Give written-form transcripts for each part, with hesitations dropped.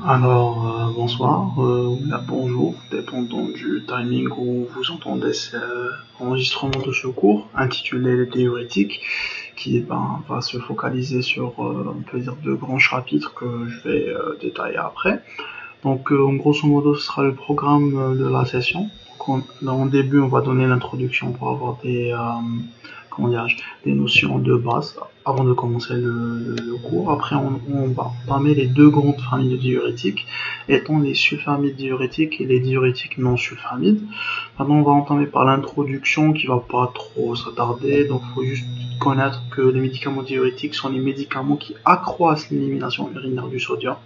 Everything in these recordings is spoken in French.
Bonsoir, bonjour, dépendant du timing où vous entendez cet enregistrement de ce cours, intitulé Les diurétiques, qui va se focaliser sur, on peut dire, deux grands chapitres que je vais détailler après. Donc, en grosso modo, ce sera le programme de la session. Dans le début, on va donner l'introduction pour avoir des notions de base avant de commencer le cours. Après, on va entamer les deux grandes familles de diurétiques, étant les sulfamides diurétiques et les diurétiques non sulfamides. Maintenant, on va entamer par l'introduction qui va pas trop s'attarder. Donc, il faut juste connaître que les médicaments diurétiques sont les médicaments qui accroissent l'élimination urinaire du sodium.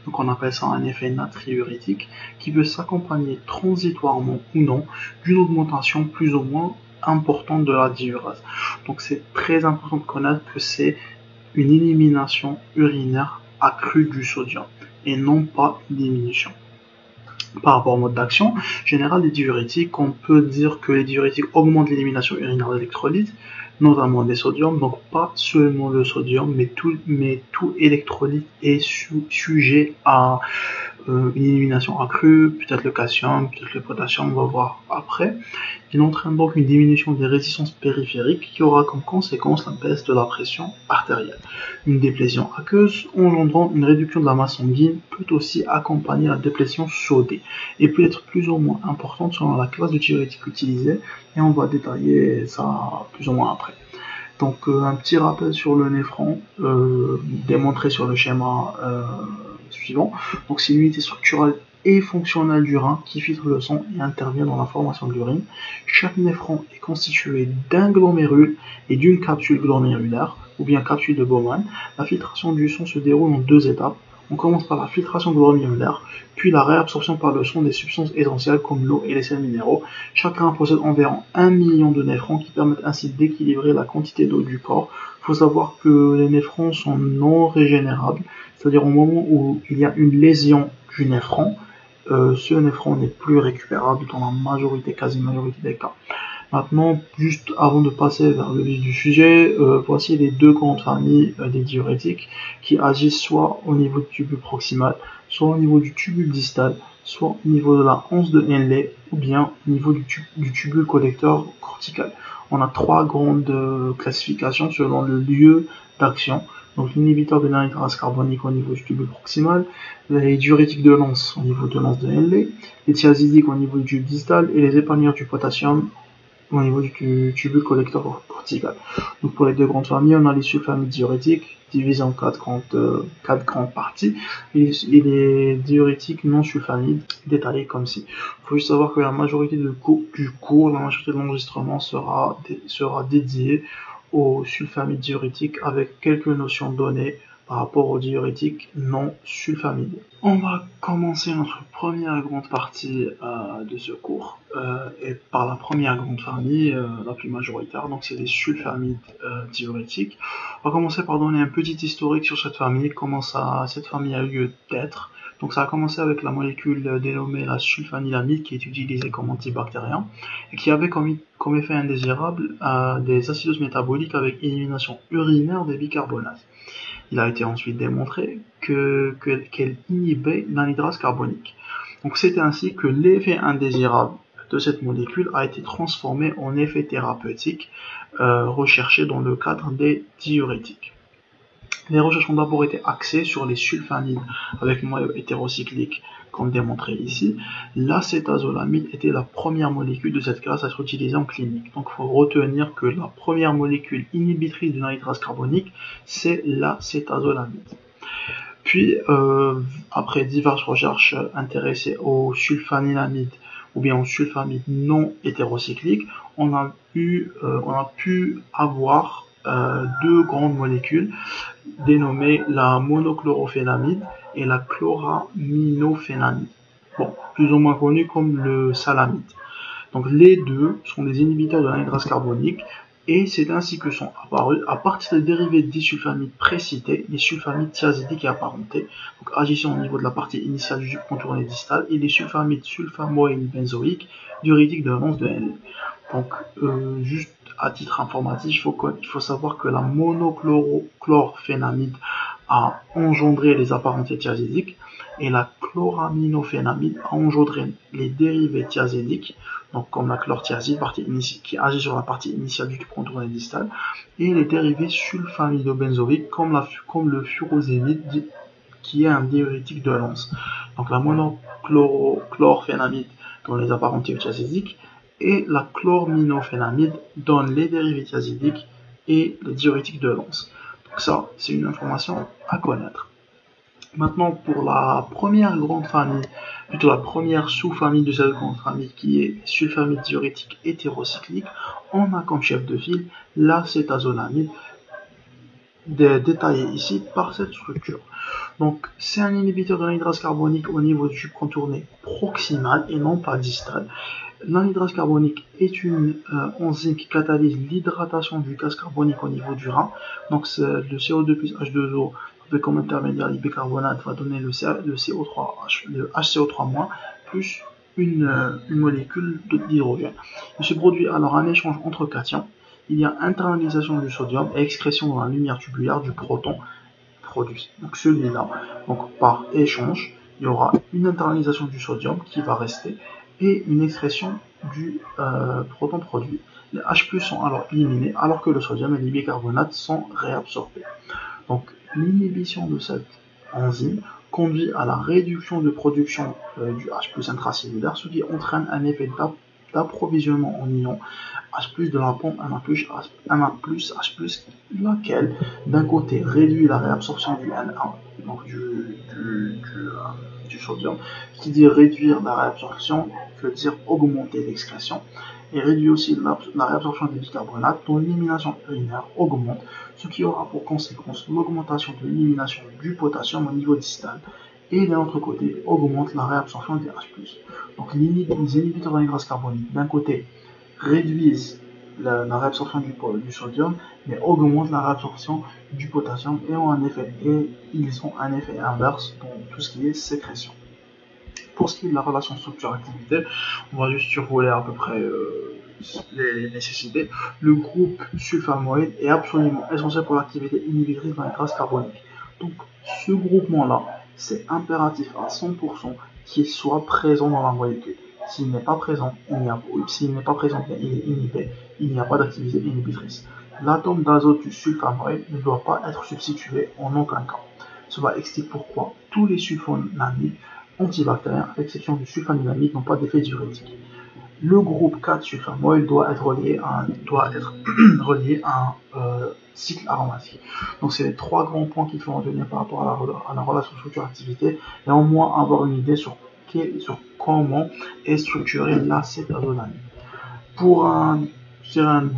Donc, on appelle ça un effet natriurétique qui peut s'accompagner transitoirement ou non d'une augmentation plus ou moins importante de la diurèse. Donc c'est très important de connaître que c'est une élimination urinaire accrue du sodium et non pas une diminution. Par rapport au mode d'action général des diurétiques, on peut dire que les diurétiques augmentent l'élimination urinaire d'électrolytes, notamment des sodiums, donc pas seulement le sodium, mais tout électrolyte est sujet à une élimination accrue, peut-être le calcium, peut-être le potassium, on va voir après. Il entraîne donc une diminution des résistances périphériques qui aura comme conséquence la baisse de la pression artérielle. Une déplétion aqueuse engendrant une réduction de la masse sanguine peut aussi accompagner la déplétion sodée et peut être plus ou moins importante selon la classe de diurétique utilisée et on va détailler ça plus ou moins après. Donc un petit rappel sur le néphron démontré sur le schéma suivant. Donc c'est l'unité structurelle et fonctionnelle du rein qui filtre le sang et intervient dans la formation de l'urine. Chaque néphron est constitué d'un glomérule et d'une capsule glomérulaire ou bien capsule de Bowman. La filtration du sang se déroule en deux étapes. On commence par la filtration glomérulaire, puis la réabsorption par le sang des substances essentielles comme l'eau et les sels minéraux. Chaque rein possède environ 1 million de néphrons qui permettent ainsi d'équilibrer la quantité d'eau du corps. Il faut savoir que les néphrons sont non régénérables, c'est-à-dire au moment où il y a une lésion du néphron, ce néphron n'est plus récupérable dans la quasi-majorité des cas. Maintenant, juste avant de passer vers le vif du sujet, voici les deux grandes familles des diurétiques qui agissent soit au niveau du tubule proximal, soit au niveau du tubule distal, soit au niveau de la anse de Henle, ou bien au niveau du tubule collecteur cortical. On a trois grandes classifications selon le lieu d'action. Donc l'inhibiteur de l'anhydrase carbonique au niveau du tubule proximal, les diurétiques de l'anse au niveau de l'anse de Henle, les thiazidiques au niveau du tube distal et les épargneurs du potassium au niveau du tubule collecteur cortical. Donc pour les deux grandes familles, on a les sulfamides diurétiques divisés en quatre grandes parties et les diurétiques non sulfamides détaillés comme ci. Il faut juste savoir que la majorité du cours, la majorité de l'enregistrement sera dédiée aux sulfamides diurétiques avec quelques notions données par rapport aux diurétiques non sulfamides. On va commencer notre première grande partie de ce cours et par la première grande famille, la plus majoritaire, donc c'est les sulfamides diurétiques. On va commencer par donner un petit historique sur cette famille, comment cette famille a eu lieu d'être. Donc ça a commencé avec la molécule dénommée la sulfanilamide qui est utilisée comme antibactérien et qui avait comme effet indésirable des acidoses métaboliques avec élimination urinaire des bicarbonates. Il a été ensuite démontré qu'elle inhibait l'anhydrase carbonique. Donc c'est ainsi que l'effet indésirable de cette molécule a été transformé en effet thérapeutique recherché dans le cadre des diurétiques. Les recherches ont d'abord été axées sur les sulfamides avec noyau hétérocyclique, comme démontré ici. L'acétazolamide était la première molécule de cette classe à être utilisée en clinique. Donc il faut retenir que la première molécule inhibitrice de l'anhydrase carbonique, c'est l'acétazolamide. Puis, après diverses recherches intéressées aux sulfanilamide ou bien aux sulfamides non hétérocycliques, on a pu avoir deux grandes molécules dénommées la monochlorophénamide et la chloraminophénamide, plus ou moins connues comme le salamide. Donc les deux sont des inhibiteurs de l'anhydrase carbonique et c'est ainsi que sont apparus, à partir des dérivés des sulfamides précités, les sulfamides thiazidiques et apparentés, donc agissant au niveau de la partie initiale du tube contourné distal, et les sulfamides sulfamoïne-benzoïques diurétiques de l'anse de Henle. Donc, juste à titre informatif, il faut savoir que la monochlorphénamide a engendré les apparentés thiazidiques et la chloraminophénamide a engendré les dérivés thiazidiques, donc comme la chlorthiazide qui agit sur la partie initiale du tube contourné distal, et les dérivés sulfamidobenzoïques comme le furosémide qui est un diurétique de Lenz. Donc la monochlorphénamide dans les apparentés thiazidiques et la chlorminophénamide dans les dérivés thiazidiques et les diurétiques de Lenz. Donc ça, c'est une information à connaître. Maintenant, pour la première grande famille, plutôt la première sous-famille de cette grande famille qui est sulfamide diurétique hétérocyclique, on a comme chef de file l'acétazolamide, détaillé ici par cette structure. Donc, c'est un inhibiteur de l'anhydrase carbonique au niveau du tube contourné proximal et non pas distal. L'anhydrase carbonique est une enzyme qui catalyse l'hydratation du gaz carbonique au niveau du rein. Donc, le CO2 plus H2O avec comme intermédiaire les bicarbonate va donner le HCO3- plus une molécule d'hydrogène. Il se produit alors un échange entre cations. Il y a internalisation du sodium et excrétion dans la lumière tubulaire du proton produit. Donc celui-là, donc par échange, il y aura une internalisation du sodium qui va rester et une excrétion du proton produit. Les H+ sont alors éliminés alors que le sodium et les bicarbonates sont réabsorbés. Donc l'inhibition de cette enzyme conduit à la réduction de production du H+ intracellulaire, ce qui entraîne un effet d'approvisionnement en ions H+ de la pompe Na+, H+, laquelle d'un côté réduit la réabsorption du Na, donc du sodium, qui dit réduire la réabsorption, veut dire augmenter l'excrétion, et réduit aussi la réabsorption des bicarbonates dont l'élimination urinaire augmente, ce qui aura pour conséquence l'augmentation de l'élimination du potassium au niveau distal, et d'un autre côté augmente la réabsorption des H+. Donc les inhibiteurs d'anhydrase carbonique d'un côté réduisent la réabsorption du sodium, mais augmentent la réabsorption du potassium et ils ont un effet inverse dans tout ce qui est sécrétion. Pour ce qui est de la relation structure-activité, on va juste survoler à peu près les nécessités. Le groupe sulfamoïde est absolument essentiel pour l'activité inhibitrice de l'anhydrase carbonique. Donc ce groupement-là, c'est impératif à 100% qu'il soit présent dans la molécule. S'il n'est pas présent, il est inhibé, il n'y a pas d'activité inhibitrice. L'atome d'azote du sulfamoïde ne doit pas être substitué en aucun cas. Cela explique pourquoi tous les sulfonamides antibactériens, à l'exception du sulfanilamide, n'ont pas d'effet diurétique. Le groupe 4 sulfamoïde doit être relié à un cycle aromatique. Donc c'est les trois grands points qu'il faut retenir par rapport à la relation structure-activité et au moins avoir une idée sur comment est structurée l'acétazolamide. Pour un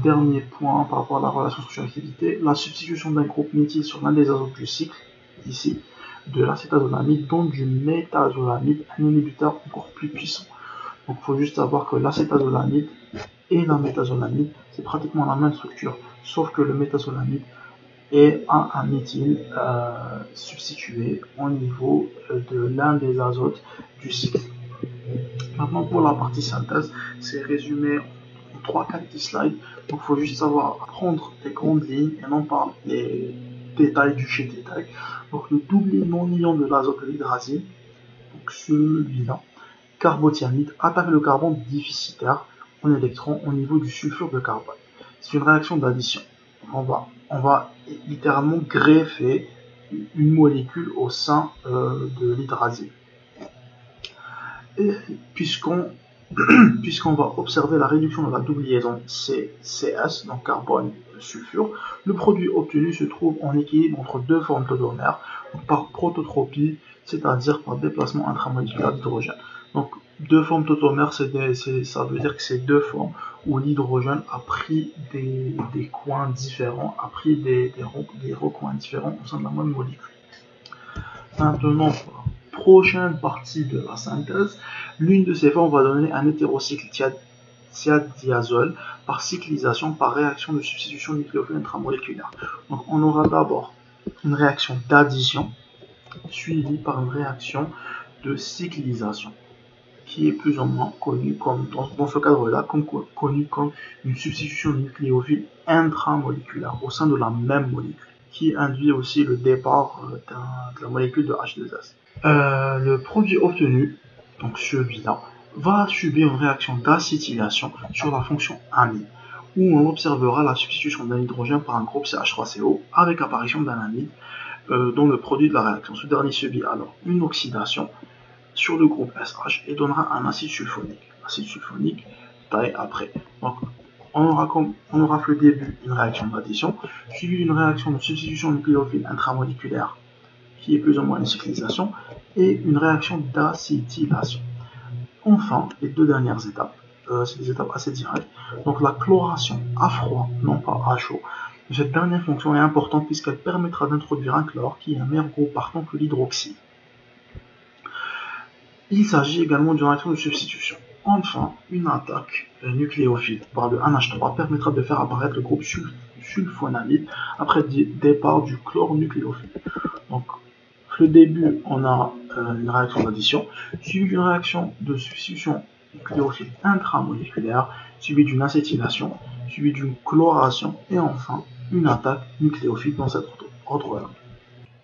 dernier point par rapport à la relation structure-activité, la substitution d'un groupe méthyle sur l'un des azotes du cycle, ici, de l'acétazolamide donne du métazolamide, un inhibiteur encore plus puissant. Donc il faut juste savoir que l'acétazolamide et la métazolamide, c'est pratiquement la même structure, sauf que le métazolamide est un méthyle substitué au niveau de l'un des azotes du cycle. Maintenant pour la partie synthèse, c'est résumé en 3-4 petits slides, donc il faut juste savoir prendre des grandes lignes et non pas les détails du chez détail. Donc le doublé non-ion de l'azote de l'hydrazine, donc celui-là, carbothiamide, attaque le carbone déficitaire en électrons au niveau du sulfure de carbone. C'est une réaction d'addition. On va littéralement greffer une molécule au sein de l'hydrazine. Et puisqu'on va observer la réduction de la double liaison CS, donc carbone-sulfure, le produit obtenu se trouve en équilibre entre deux formes tautomères, par prototropie, c'est-à-dire par déplacement intramoléculaire d'hydrogène. Donc, deux formes tautomères, ça veut dire que c'est deux formes où l'hydrogène a pris des coins différents, a pris des recoins différents au sein de la même molécule. Maintenant, pour la prochaine partie de la synthèse, l'une de ces formes va donner un hétérocycle thiadiazole par cyclisation par réaction de substitution nucléophile intramoléculaire. Donc, on aura d'abord une réaction d'addition suivie par une réaction de cyclisation, qui est plus ou moins connue comme, dans ce cadre-là, connue comme une substitution nucléophile intramoléculaire au sein de la même molécule, qui induit aussi le départ de la molécule de H2S. Le produit obtenu, donc celui-là, va subir une réaction d'acétylation sur la fonction amide, où on observera la substitution d'un hydrogène par un groupe CH3CO avec apparition d'un amide dans le produit de la réaction. Ce dernier subit alors une oxydation sur le groupe SH et donnera un acide sulfonique. L'acide sulfonique taille après. Donc, on aura fait le début une réaction d'addition, suivie d'une réaction de substitution nucléophile intramoléculaire, qui est plus ou moins une cyclisation, et une réaction d'acétylation. Enfin, les deux dernières étapes, c'est des étapes assez directes. Donc la chloration à froid, non pas à chaud. Cette dernière fonction est importante puisqu'elle permettra d'introduire un chlore qui est un meilleur groupe partant que l'hydroxyde. Il s'agit également d'une réaction de substitution. Enfin, une attaque nucléophile par le NH3 permettra de faire apparaître le groupe sulfonamide après le départ du chlore nucléophile. Donc, le début, on a une réaction d'addition, suivie d'une réaction de substitution nucléophile intramoléculaire, suivie d'une acétylation, suivie d'une chloration, et enfin, une attaque nucléophile dans cet ordre-là.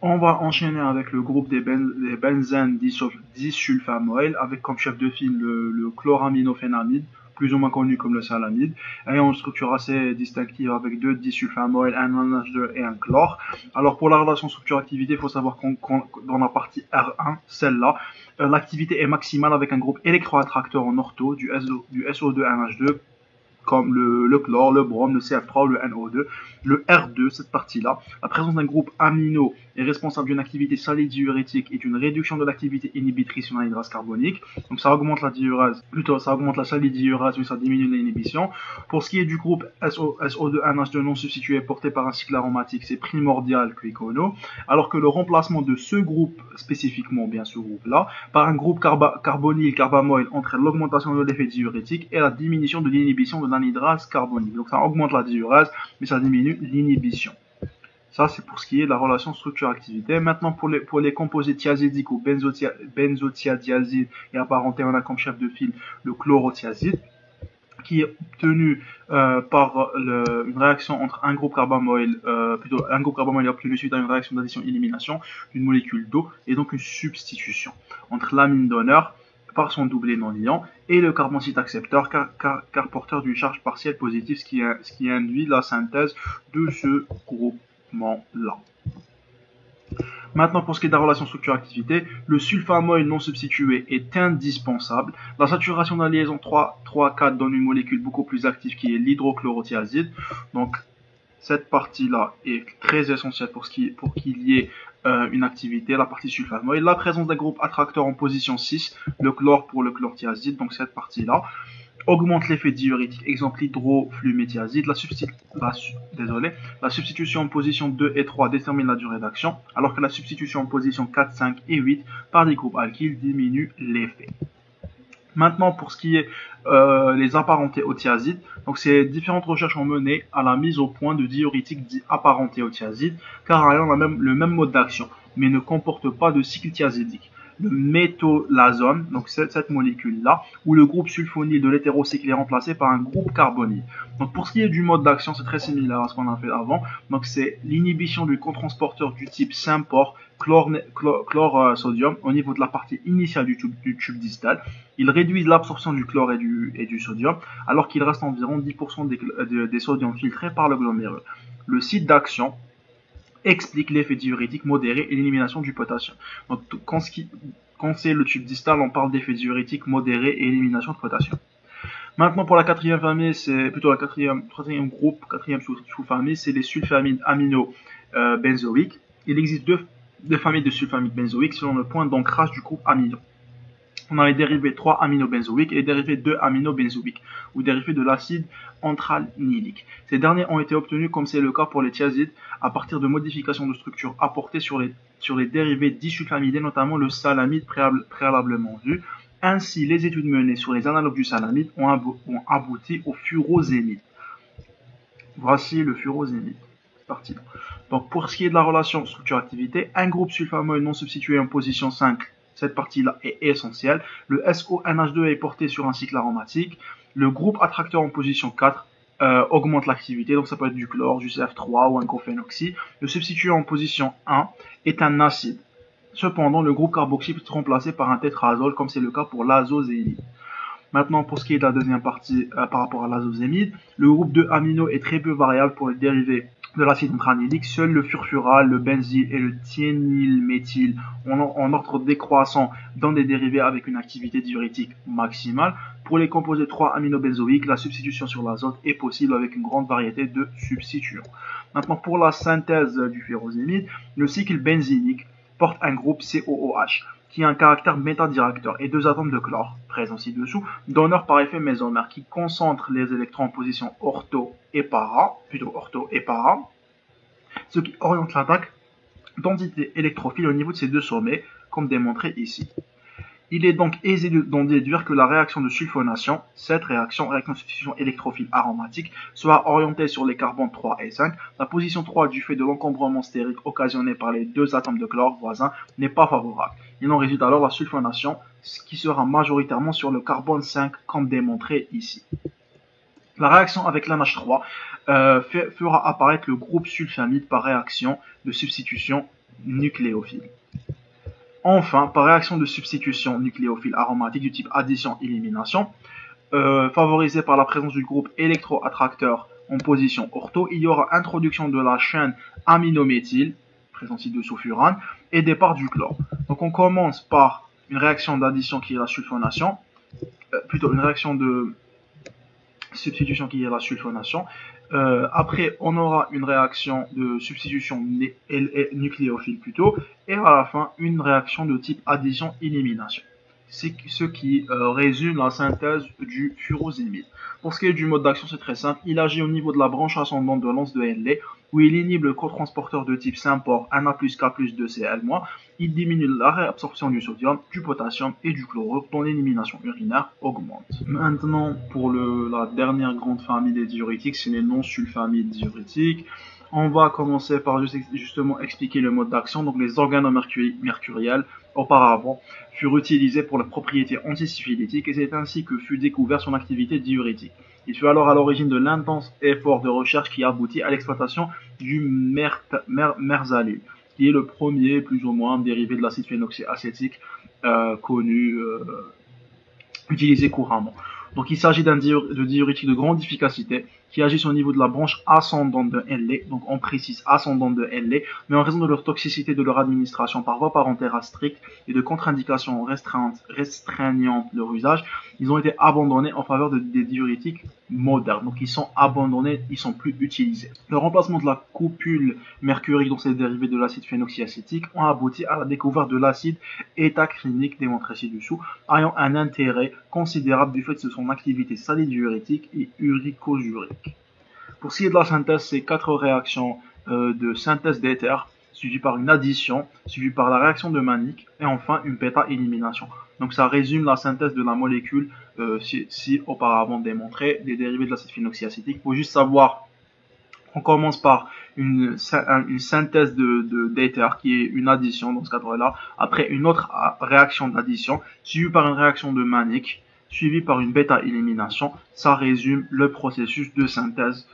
On va enchaîner avec le groupe des benzènes disulfamoyl, avec comme chef de file le chloraminophénamide, plus ou moins connu comme le salamide, ayant une structure assez distinctive avec deux disulfamoyl, un NH2 et un chlore. Alors pour la relation structure-activité, il faut savoir dans la partie R1, celle-là, l'activité est maximale avec un groupe électroattracteur en ortho du SO2NH2, comme le chlore, le brome, le CF3 ou le NO2. Le R2, cette partie-là, la présence d'un groupe amino est responsable d'une activité salide-diurétique et d'une réduction de l'activité inhibitrice sur l'anhydrase carbonique. Donc ça augmente la diurèse, ça augmente la salide-diurèse, mais ça diminue l'inhibition. Pour ce qui est du groupe SO2NH2 non substitué porté par un cycle aromatique, c'est primordial quicono, alors que le remplacement de ce groupe, spécifiquement bien ce groupe-là, par un groupe carbonyl, carbamoyl, entraîne l'augmentation de l'effet diurétique et la diminution de l'inhibition de l'anhydrase carbonique. Donc ça augmente la diurèse, mais ça diminue l'inhibition. Ça, c'est pour ce qui est de la relation structure-activité. Maintenant, pour les composés thiazidiques ou benzothiadiazide et apparentés, on a comme chef de file le chlorothiazide, qui est obtenu par une réaction entre un groupe carbamoyl, est obtenu suite à une réaction d'addition-élimination d'une molécule d'eau, et donc une substitution entre l'amine donneur par son doublé non-liant et le carboncite accepteur car porteur d'une charge partielle positive, ce qui induit la synthèse de ce groupement-là. Maintenant, pour ce qui est de la relation structure-activité, le sulfamoyl non substitué est indispensable. La saturation de la liaison 3,4 donne une molécule beaucoup plus active qui est l'hydrochlorothiazide. Donc, cette partie-là est très essentielle pour qu'il y ait une activité, la partie sulfamoyl. La présence d'un groupe attracteur en position 6, le chlore pour le chlorothiazide, donc cette partie-là, augmente l'effet diurétique, exemple l'hydrofluméthiazide. La substitution en position 2 et 3 détermine la durée d'action, alors que la substitution en position 4, 5 et 8 par des groupes alkyles diminue l'effet. Maintenant, pour ce qui est les apparentés au thiazide, donc ces différentes recherches ont mené à la mise au point de diurétiques dits apparentés au thiazide, car ayant le même mode d'action, mais ne comportent pas de cycle thiazidique. Le métolazone, donc cette molécule-là, où le groupe sulfonyle de l'hétérocycle est remplacé par un groupe carbonyle. Donc pour ce qui est du mode d'action, c'est très similaire à ce qu'on a fait avant. Donc c'est l'inhibition du cotransporteur du type Symport chlore-sodium au niveau de la partie initiale du tube distal. Il réduit l'absorption du chlore et du sodium, alors qu'il reste environ 10% des sodiums filtrés par le glomérule. Le site d'action explique l'effet diurétique modéré et l'élimination du potassium. Donc, quand c'est le tube distal, on parle d'effet diurétique modéré et élimination de potassium. Maintenant, pour la quatrième famille, c'est plutôt la quatrième sous-famille, c'est les sulfamides amino-benzoïques. Il existe deux familles de sulfamides benzoïques selon le point d'ancrage du groupe amidon. On a les dérivés 3-aminobenzoïques et les dérivés 2-aminobenzoïques, ou dérivés de l'acide anthracyclique. Ces derniers ont été obtenus, comme c'est le cas pour les thiazides, à partir de modifications de structure apportées sur les dérivés disulfamidés, notamment le salamide préalablement vu. Ainsi, les études menées sur les analogues du salamide ont abouti au furosémide. Voici le furosémide. Parti. Donc, pour ce qui est de la relation structure-activité, un groupe sulfamoyl non substitué en position 5, cette partie-là est essentielle. Le SONH2 est porté sur un cycle aromatique. Le groupe attracteur en position 4 augmente l'activité, donc ça peut être du chlore, du CF3 ou un cophénoxy. Le substituant en position 1 est un acide. Cependant, le groupe carboxyle peut être remplacé par un tétraazole, comme c'est le cas pour l'azozémide. Maintenant, pour ce qui est de la deuxième partie par rapport à l'azozémide, le groupe de amino est très peu variable pour les dérivés de l'acide intranylique. Seul le furfural, le benzyle et le thiénylméthyle en ordre décroissant dans des dérivés avec une activité diurétique maximale. Pour les composés 3 aminobenzoïques, la substitution sur l'azote est possible avec une grande variété de substituants. Maintenant, pour la synthèse du furosémide, le cycle benzénique porte un groupe COOH qui a un caractère métadirecteur et deux atomes de chlore, présents ci-dessous, donneurs par effet mésomère qui concentrent les électrons en position ortho et para, ce qui oriente l'attaque d'entités électrophiles au niveau de ces deux sommets, comme démontré ici. Il est donc aisé d'en déduire que la réaction de sulfonation, cette réaction de substitution électrophile aromatique, soit orientée sur les carbones 3 et 5. La position 3, du fait de l'encombrement stérique occasionné par les deux atomes de chlore voisins, n'est pas favorable. Il en résulte alors la sulfonation, qui sera majoritairement sur le carbone 5, comme démontré ici. La réaction avec l'NH3 fera apparaître le groupe sulfamide par réaction de substitution nucléophile. Enfin, par réaction de substitution nucléophile aromatique du type addition-élimination, favorisée par la présence du groupe électroattracteur en position ortho, il y aura introduction de la chaîne aminométhyle, présente ci-dessous furane, et départ du chlore. Donc on commence par une réaction d'addition qui est la sulfonation, plutôt une réaction de substitution qui est la sulfonation. Après, on aura une réaction de substitution nucléophile plutôt, et à la fin, une réaction de type addition-élimination. C'est ce qui résume la synthèse du furosémide. Pour ce qui est du mode d'action, c'est très simple. Il agit au niveau de la branche ascendante de l'anse de Henle, où il inhibe le cotransporteur de type Symport Na plus K plus 2Cl-. Il diminue la réabsorption du sodium, du potassium et du chlorure, dont l'élimination urinaire augmente. Maintenant, pour la dernière grande famille des diurétiques, c'est les non-sulfamides diurétiques. On va commencer par justement expliquer le mode d'action. Donc les organomercuriels, auparavant, furent utilisés pour la propriété antisyphilitique et c'est ainsi que fut découvert son activité diurétique. Il fut alors à l'origine de l'intense effort de recherche qui aboutit à l'exploitation du merzalil, qui est le premier, plus ou moins, dérivé de l'acide phénoxyacétique connu, utilisé couramment. Donc il s'agit de diurétique de grande efficacité qui agissent au niveau de la branche ascendante de Henle, donc on précise ascendante de Henle, mais en raison de leur toxicité, de leur administration par voie parentérale stricte et de contre-indications restreignant leur usage, ils ont été abandonnés en faveur des diurétiques modernes. Donc ils sont abandonnés, ils sont plus utilisés. Le remplacement de la copule mercurique, dont c'est dérivé de l'acide phénoxyacétique, ont abouti à la découverte de l'acide étacrinique démontré ci-dessous, ayant un intérêt considérable du fait de son activité salidiurétique et uricosurique. Pour ce qui est de la synthèse, c'est 4 réactions de synthèse d'éther, suivies par une addition, suivie par la réaction de Mannich, et enfin une bêta-élimination. Donc ça résume la synthèse de la molécule, si auparavant démontré, des dérivés de l'acide phénoxyacétique. Il faut juste savoir, on commence par une synthèse d'éther qui est une addition dans ce cadre-là, après une autre réaction d'addition, suivie par une réaction de Mannich, suivi par une bêta-élimination. Ça résume le processus de synthèse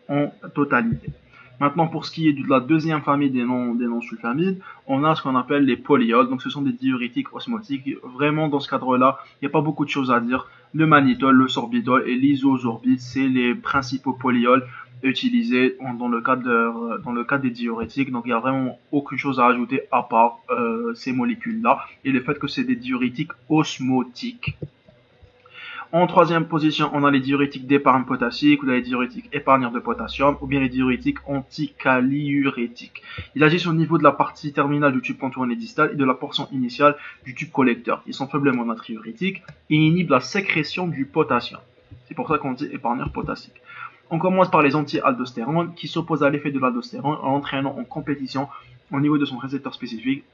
en totalité. Maintenant, pour ce qui est de la deuxième famille des non-sulfamides, on a ce qu'on appelle les polyols. Donc, ce sont des diurétiques osmotiques. Vraiment, dans ce cadre-là, il n'y a pas beaucoup de choses à dire. Le mannitol, le sorbitol et l'isosorbite, c'est les principaux polyols utilisés dans le cadre des diurétiques. Donc, il n'y a vraiment aucune chose à ajouter à part ces molécules-là et le fait que c'est des diurétiques osmotiques. En troisième position, on a les diurétiques d'épargne potassique ou les diurétiques épargneurs de potassium ou bien les diurétiques anticaliurétiques. Ils agissent au niveau de la partie terminale du tube contourné distal et de la portion initiale du tube collecteur. Ils sont faiblement natriurétiques et inhibent la sécrétion du potassium. C'est pour ça qu'on dit épargneur potassique. On commence par les anti-aldostérones qui s'opposent à l'effet de l'aldostérone en entraînant en compétition au niveau de son récepteur spécifique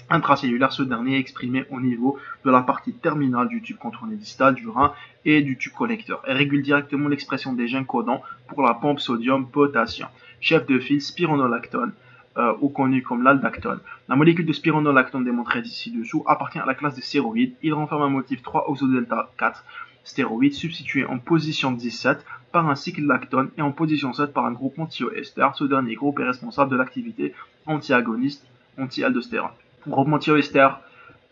intracellulaire, ce dernier est exprimé au niveau de la partie terminale du tube contourné distal du rein et du tube collecteur et régule directement l'expression des gènes codants pour la pompe sodium-potassium. Chef de file spironolactone, ou connu comme l'aldactone. La molécule de spironolactone démontrée ci-dessous appartient à la classe des stéroïdes. Il renferme un motif 3-oxodelta 4 stéroïde substitué en position 17 par un cycle lactone et en position 7 par un groupement thioester. Ce dernier groupe est responsable de l'activité anti-agoniste anti-aldostérone. Groupement thioester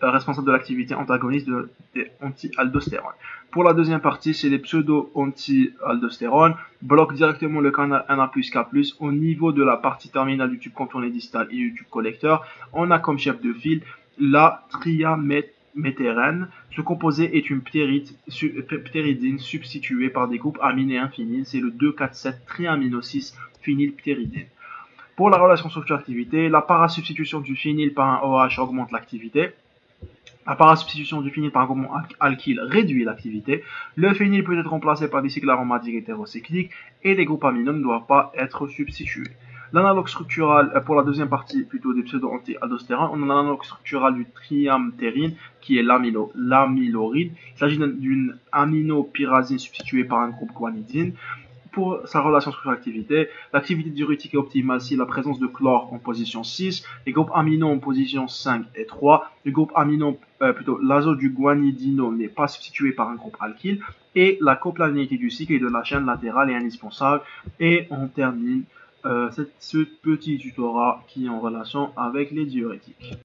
responsable de l'activité antagoniste des anti-aldostérones. Pour la deuxième partie, c'est les pseudo-anti-aldostérones, bloquent directement le canal Na plus K+, au niveau de la partie terminale du tube contourné distal et du tube collecteur. On a comme chef de file la triaméthérène. Ce composé est une ptéridine substituée par des groupes aminés infinis. C'est le 2,4,7 triamino 6 phénylptéridine. Pour la relation structure-activité, la parasubstitution du phényl par un OH augmente l'activité. La parasubstitution du phényl par un groupement alkyle réduit l'activité. Le phényl peut être remplacé par des cycles aromatiques hétérocycliques et les groupes aminaux ne doivent pas être substitués. L'analogue structural, pour la deuxième partie plutôt des pseudo-anti-aldostérones, on a l'analogue structural du triamtérine qui est l'amyloride. Il s'agit d'une aminopyrazine substituée par un groupe guanidine. Pour sa relation structure-activité, l'activité diurétique est optimale si la présence de chlore en position 6, les groupes aminaux en position 5 et 3, le groupe amino, l'azote du guanidino n'est pas substitué par un groupe alkyle, et la coplanéité du cycle et de la chaîne latérale est indispensable. Et on termine ce petit tutorat qui est en relation avec les diurétiques.